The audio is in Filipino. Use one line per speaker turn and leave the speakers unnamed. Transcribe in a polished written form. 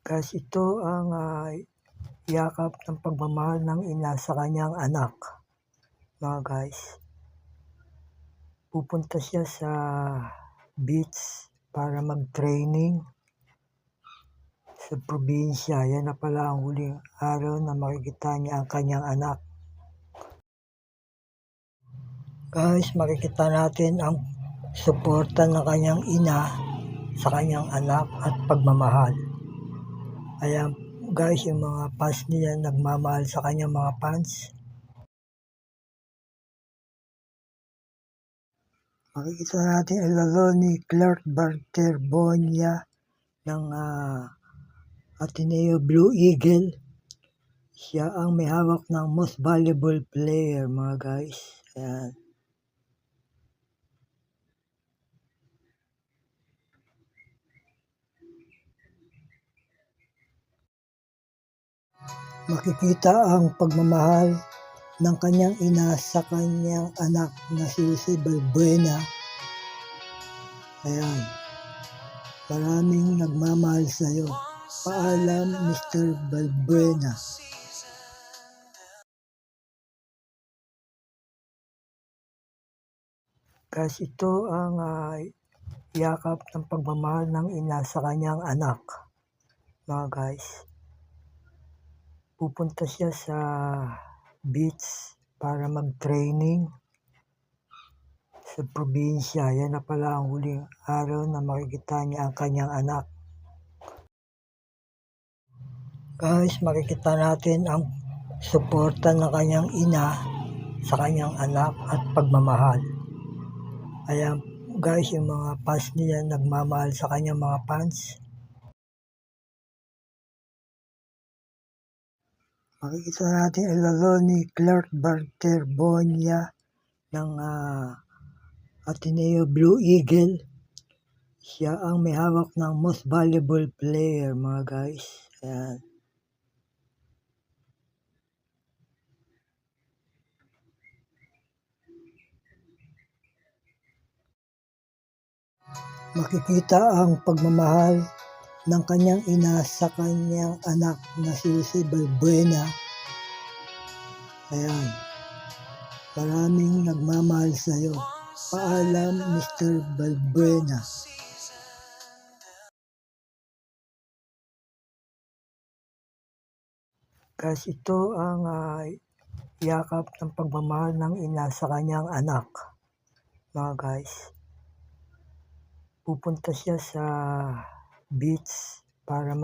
Guys, ito ang yakap ng pagmamahal ng ina sa kanyang anak. Mga guys, pupunta siya sa beach para mag-training sa probinsya. Yan na pala ang huling araw na makikita niya ang kanyang anak. Guys, makikita natin ang suporta ng kanyang ina sa kanyang anak at pagmamahal. Ayan guys, yung mga fans niya nagmamahal sa kanyang mga fans. Makikita natin ang laro ni Clark Barterbonia ng Ateneo Blue Eagle. Siya ang may hawak ng most valuable player, mga guys. Ayan. Makikita ang pagmamahal ng kanyang ina sa kanyang anak na si Jose Balbuena. Ayan. Maraming nagmamahal sa iyo. Paalam, Mr. Balbuena. Guys, ito ang yakap ng pagmamahal ng ina sa kanyang anak. Mga guys, pupunta siya sa beach para mag-training sa probinsya. Yan na pala ang huling araw na makikita niya ang kanyang anak. Guys, makikita natin ang suporta ng kanyang ina sa kanyang anak at pagmamahal. Ayan guys, yung mga fans niya nagmamahal sa kanyang mga fans. Makikita natin ang laro ni Clark Barterbonia ng Ateneo Blue Eagle. Siya ang may hawak ng most valuable player, mga guys. Ayan. Makikita ang pagmamahal ng kanyang ina sa kanyang anak na si Jose Balbuena. Ayan. Maraming nagmamahal sa iyo. Paalam, Mr. Balbuena. Guys, ito ang yakap ng pagmamahal ng ina sa kanyang anak. Mga guys, pupunta siya sa beach para